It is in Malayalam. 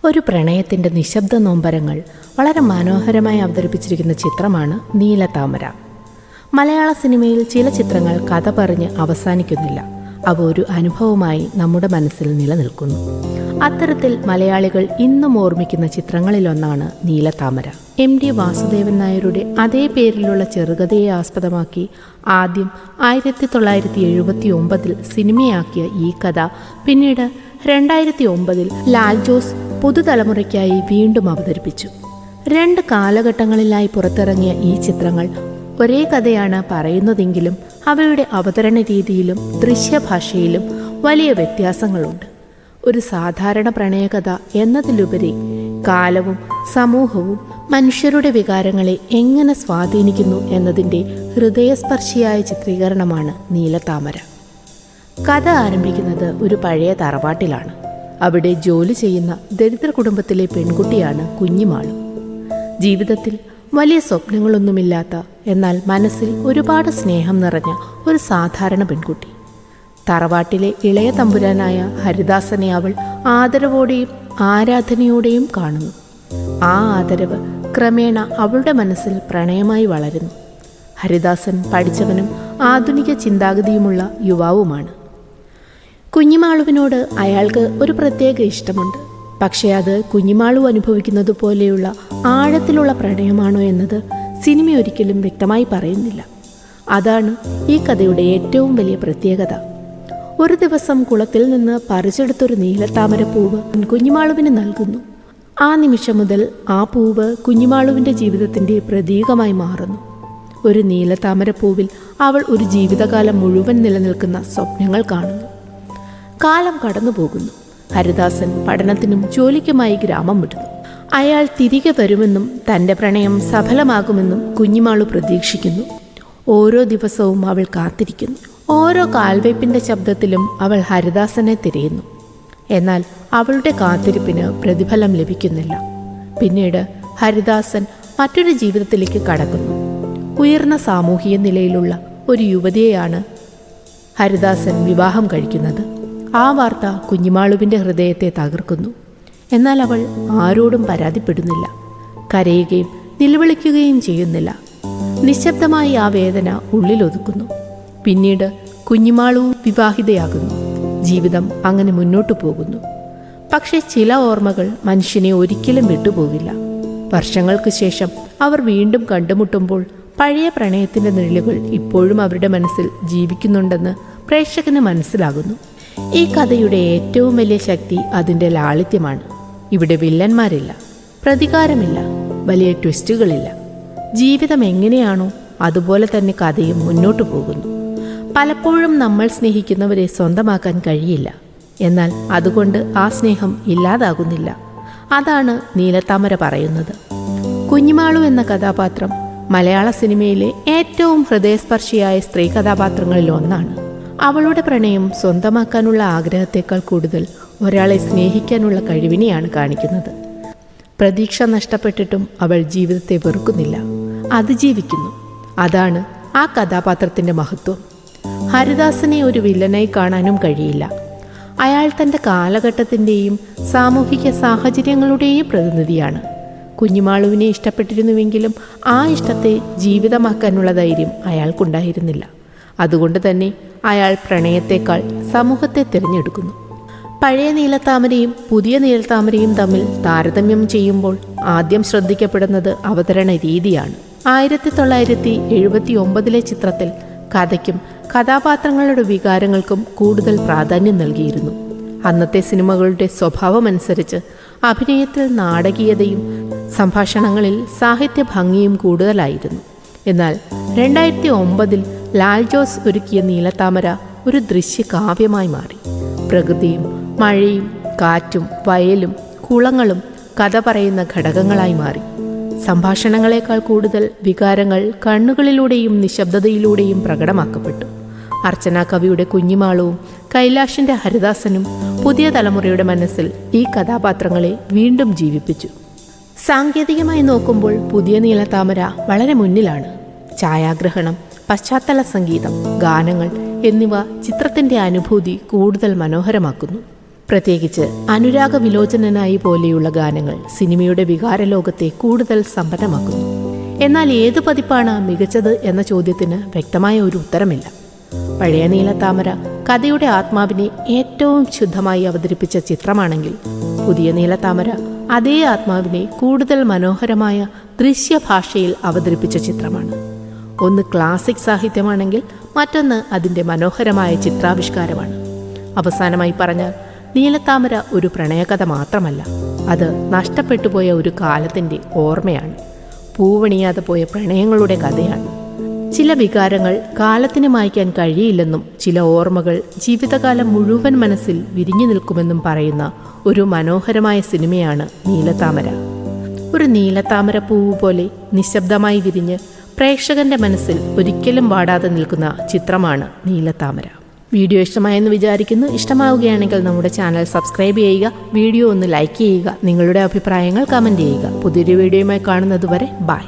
ഒരു പ്രണയത്തിൻ്റെ നിശബ്ദ നൊമ്പരങ്ങൾ വളരെ മനോഹരമായി അവതരിപ്പിച്ചിരിക്കുന്ന ചിത്രമാണ് നീലത്താമര. മലയാള സിനിമയിൽ ചില ചിത്രങ്ങൾ കഥ പറഞ്ഞ് അവസാനിക്കുന്നില്ല, അവ ഒരു അനുഭവമായി നമ്മുടെ മനസ്സിൽ നിലനിൽക്കുന്നു. അത്തരത്തിൽ മലയാളികൾ ഇന്നും ഓർമ്മിക്കുന്ന ചിത്രങ്ങളിലൊന്നാണ് നീലത്താമര. MD വാസുദേവൻ നായരുടെ അതേ പേരിലുള്ള ചെറുകഥയെ ആസ്പദമാക്കി ആദ്യം 1979 സിനിമയാക്കിയ ഈ കഥ പിന്നീട് 2009 ലാൽ ജോസ് പുതുതലമുറയ്ക്കായി വീണ്ടും അവതരിപ്പിച്ചു. 2 കാലഘട്ടങ്ങളിലായി പുറത്തിറങ്ങിയ ഈ ചിത്രങ്ങൾ ഒരേ കഥയാണ് പറയുന്നതെങ്കിലും അവയുടെ അവതരണ രീതിയിലും ദൃശ്യഭാഷയിലും വലിയ വ്യത്യാസങ്ങളുണ്ട്. ഒരു സാധാരണ പ്രണയകഥ എന്നതിലുപരി കാലവും സമൂഹവും മനുഷ്യരുടെ വികാരങ്ങളെ എങ്ങനെ സ്വാധീനിക്കുന്നു എന്നതിൻ്റെ ഹൃദയസ്പർശിയായ ചിത്രീകരണമാണ് നീലത്താമര. കഥ ആരംഭിക്കുന്നത് ഒരു പഴയ തറവാട്ടിലാണ്. അവിടെ ജോലി ചെയ്യുന്ന ദരിദ്ര കുടുംബത്തിലെ പെൺകുട്ടിയാണ് കുഞ്ഞിമാളു. ജീവിതത്തിൽ വലിയ സ്വപ്നങ്ങളൊന്നുമില്ലാത്ത, എന്നാൽ മനസ്സിൽ ഒരുപാട് സ്നേഹം നിറഞ്ഞ ഒരു സാധാരണ പെൺകുട്ടി. തറവാട്ടിലെ ഇളയ തമ്പുരാനായ ഹരിദാസനെ അവൾ ആദരവോടെയും ആരാധനയോടെയും കാണുന്നു. ആ ആദരവ് ക്രമേണ അവളുടെ മനസ്സിൽ പ്രണയമായി വളരുന്നു. ഹരിദാസൻ പഠിച്ചവനും ആധുനിക ചിന്താഗതിയുമുള്ള യുവാവുമാണ്. കുഞ്ഞിമാളുവിനോട് അയാൾക്ക് ഒരു പ്രത്യേക ഇഷ്ടമുണ്ട്. പക്ഷേ അത് കുഞ്ഞിമാളു അനുഭവിക്കുന്നത് പോലെയുള്ള ആഴത്തിലുള്ള പ്രണയമാണോ എന്നത് സിനിമ ഒരിക്കലും വ്യക്തമായി പറയുന്നില്ല. അതാണ് ഈ കഥയുടെ ഏറ്റവും വലിയ പ്രത്യേകത. ഒരു ദിവസം കുളത്തിൽ നിന്ന് പറിച്ചെടുത്തൊരു നീലത്താമര പൂവ് കുഞ്ഞിമാളുവിന് നൽകുന്നു. ആ നിമിഷം മുതൽ ആ പൂവ് കുഞ്ഞിമാളുവിൻ്റെ ജീവിതത്തിൻ്റെ പ്രതീകമായി മാറുന്നു. ഒരു നീലത്താമര പൂവിൽ അവൾ ഒരു ജീവിതകാലം മുഴുവൻ നിലനിൽക്കുന്ന സ്വപ്നങ്ങൾ കാണുന്നു. കാലം കടന്നു പോകുന്നു. ഹരിദാസൻ പഠനത്തിനും ജോലിക്കുമായി ഗ്രാമം വിടുന്നു. അയാൾ തിരികെ വരുമെന്നും തൻ്റെ പ്രണയം സഫലമാകുമെന്നും കുഞ്ഞിമാളു പ്രതീക്ഷിക്കുന്നു. ഓരോ ദിവസവും അവൾ കാത്തിരിക്കുന്നു. ഓരോ കാൽവയ്പിൻ്റെ ശബ്ദത്തിലും അവൾ ഹരിദാസനെ തിരയുന്നു. എന്നാൽ അവളുടെ കാത്തിരിപ്പിന് പ്രതിഫലം ലഭിക്കുന്നില്ല. പിന്നീട് ഹരിദാസൻ മറ്റൊരു ജീവിതത്തിലേക്ക് കടക്കുന്നു. ഉയർന്ന സാമൂഹിക നിലയിലുള്ള ഒരു യുവതിയെയാണ് ഹരിദാസൻ വിവാഹം കഴിക്കുന്നത്. ആ വാർത്ത കുഞ്ഞിമാളുവിൻ്റെ ഹൃദയത്തെ തകർക്കുന്നു. എന്നാൽ അവൾ ആരോടും പരാതിപ്പെടുന്നില്ല, കരയുകയും നിലവിളിക്കുകയും ചെയ്യുന്നില്ല. നിശബ്ദമായി ആ വേദന ഉള്ളിലൊതുക്കുന്നു. പിന്നീട് കുഞ്ഞിമാളുവും വിവാഹിതയാകുന്നു. ജീവിതം അങ്ങനെ മുന്നോട്ടു പോകുന്നു. പക്ഷേ ചില ഓർമ്മകൾ മനുഷ്യനെ ഒരിക്കലും വിട്ടുപോകില്ല. വർഷങ്ങൾക്ക് ശേഷം അവർ വീണ്ടും കണ്ടുമുട്ടുമ്പോൾ പഴയ പ്രണയത്തിൻ്റെ നിഴലുകൾ ഇപ്പോഴും അവരുടെ മനസ്സിൽ ജീവിക്കുന്നുണ്ടെന്ന് പ്രേക്ഷകന് മനസ്സിലാകുന്നു. ഈ കഥയുടെ ഏറ്റവും വലിയ ശക്തി അതിൻ്റെ ലാളിത്യമാണ്. ഇവിടെ വില്ലന്മാരില്ല, പ്രതികാരമില്ല, വലിയ ട്വിസ്റ്റുകളില്ല. ജീവിതം എങ്ങനെയാണോ അതുപോലെ തന്നെ കഥയും മുന്നോട്ടു പോകുന്നു. പലപ്പോഴും നമ്മൾ സ്നേഹിക്കുന്നവരെ സ്വന്തമാക്കാൻ കഴിയില്ല, എന്നാൽ അതുകൊണ്ട് ആ സ്നേഹം ഇല്ലാതാകുന്നില്ല. അതാണ് നീലത്താമര പറയുന്നത്. കുഞ്ഞിമാളു എന്ന കഥാപാത്രം മലയാള സിനിമയിലെ ഏറ്റവും ഹൃദയസ്പർശിയായ സ്ത്രീ കഥാപാത്രങ്ങളിൽ ഒന്നാണ്. അവളുടെ പ്രണയം സ്വന്തമാക്കാനുള്ള ആഗ്രഹത്തേക്കാൾ കൂടുതൽ ഒരാളെ സ്നേഹിക്കാനുള്ള കഴിവിനെയാണ് കാണിക്കുന്നത്. പ്രതീക്ഷ നഷ്ടപ്പെട്ടിട്ടും അവൾ ജീവിതത്തെ വെറുക്കുന്നില്ല, അതിജീവിക്കുന്നു. അതാണ് ആ കഥാപാത്രത്തിൻ്റെ മഹത്വം. ഹരിദാസനെ ഒരു വില്ലനായി കാണാനും കഴിയില്ല. അയാൾ തൻ്റെ കാലഘട്ടത്തിൻ്റെയും സാമൂഹിക സാഹചര്യങ്ങളുടെയും പ്രതിനിധിയാണ്. കുഞ്ഞിമാളുവിനെ ഇഷ്ടപ്പെട്ടിരുന്നുവെങ്കിലും ആ ഇഷ്ടത്തെ ജീവിതമാക്കാനുള്ള ധൈര്യം അയാൾക്കുണ്ടായിരുന്നില്ല. അതുകൊണ്ട് തന്നെ അയാൾ പ്രണയത്തേക്കാൾ സമൂഹത്തെ തിരഞ്ഞെടുക്കുന്നു. പഴയ നീലത്താമരയും പുതിയ നീലത്താമരയും തമ്മിൽ താരതമ്യം ചെയ്യുമ്പോൾ ആദ്യം ശ്രദ്ധിക്കപ്പെടുന്നത് അവതരണ രീതിയാണ്. 1979 ചിത്രത്തിൽ കഥയ്ക്കും കഥാപാത്രങ്ങളുടെ വികാരങ്ങൾക്കും കൂടുതൽ പ്രാധാന്യം നൽകിയിരുന്നു. അന്നത്തെ സിനിമകളുടെ സ്വഭാവമനുസരിച്ച് അഭിനയത്തിൽ നാടകീയതയും സംഭാഷണങ്ങളിൽ സാഹിത്യ ഭംഗിയും കൂടുതലായിരുന്നു. എന്നാൽ 2009 ലാൽ ജോസ് ഒരുക്കിയ നീലത്താമര ഒരു ദൃശ്യകാവ്യമായി മാറി. പ്രകൃതിയും മഴയും കാറ്റും വയലും കുളങ്ങളും കഥ പറയുന്ന ഘടകങ്ങളായി മാറി. സംഭാഷണങ്ങളെക്കാൾ കൂടുതൽ വികാരങ്ങൾ കണ്ണുകളിലൂടെയും നിശബ്ദതയിലൂടെയും പ്രകടമാക്കപ്പെട്ടു. അർച്ചന കവിയുടെ കുഞ്ഞിമാളുവും കൈലാഷിൻ്റെ ഹരിദാസനും പുതിയ തലമുറയുടെ മനസ്സിൽ ഈ കഥാപാത്രങ്ങളെ വീണ്ടും ജീവിപ്പിച്ചു. സാങ്കേതികമായി നോക്കുമ്പോൾ പുതിയ നീലത്താമര വളരെ മുന്നിലാണ്. ഛായാഗ്രഹണം, പശ്ചാത്തല സംഗീതം, ഗാനങ്ങൾ എന്നിവ ചിത്രത്തിൻ്റെ അനുഭൂതി കൂടുതൽ മനോഹരമാക്കുന്നു. പ്രത്യേകിച്ച് അനുരാഗ വിലോചനനായി പോലെയുള്ള ഗാനങ്ങൾ സിനിമയുടെ വികാരലോകത്തെ കൂടുതൽ സമ്പന്നമാക്കുന്നു. എന്നാൽ ഏത് പതിപ്പാണ് മികച്ചത് എന്ന ചോദ്യത്തിന് വ്യക്തമായ ഒരു ഉത്തരമില്ല. പഴയ നീലത്താമര കഥയുടെ ആത്മാവിനെ ഏറ്റവും ശുദ്ധമായി അവതരിപ്പിച്ച ചിത്രമാണെങ്കിൽ, പുതിയ നീലത്താമര അതേ ആത്മാവിനെ കൂടുതൽ മനോഹരമായ ദൃശ്യഭാഷയിൽ അവതരിപ്പിച്ച ചിത്രമാണ്. ഒന്ന് ക്ലാസിക് സാഹിത്യമാണെങ്കിൽ മറ്റൊന്ന് അതിൻ്റെ മനോഹരമായ ചിത്രാവിഷ്കാരമാണ്. അവസാനമായി പറഞ്ഞാൽ, നീലത്താമര ഒരു പ്രണയകഥ മാത്രമല്ല, അത് നഷ്ടപ്പെട്ടുപോയ ഒരു കാലത്തിൻ്റെ ഓർമ്മയാണ്. പൂവണിയാതെ പോയ പ്രണയങ്ങളുടെ കഥയാണ്. ചില വികാരങ്ങൾ കാലത്തിന് മായ്ക്കാൻ കഴിയില്ലെന്നും ചില ഓർമ്മകൾ ജീവിതകാലം മുഴുവൻ മനസ്സിൽ വിരിഞ്ഞു നിൽക്കുമെന്നും പറയുന്ന ഒരു മനോഹരമായ സിനിമയാണ് നീലത്താമര. ഒരു നീലത്താമര പൂവ് പോലെ നിശബ്ദമായി വിരിഞ്ഞ് പ്രേക്ഷകന്റെ മനസ്സിൽ ഒരിക്കലും വാടാതെ നിൽക്കുന്ന ചിത്രമാണ് നീലത്താമര. വീഡിയോ ഇഷ്ടമായെന്ന് വിചാരിക്കുന്നു. ഇഷ്ടമാവുകയാണെങ്കിൽ നമ്മുടെ ചാനൽ സബ്സ്ക്രൈബ് ചെയ്യുക, വീഡിയോ ഒന്ന് ലൈക്ക് ചെയ്യുക, നിങ്ങളുടെ അഭിപ്രായങ്ങൾ കമൻറ്റ് ചെയ്യുക. പുതിയൊരു വീഡിയോയുമായി കാണുന്നതുവരെ ബൈ.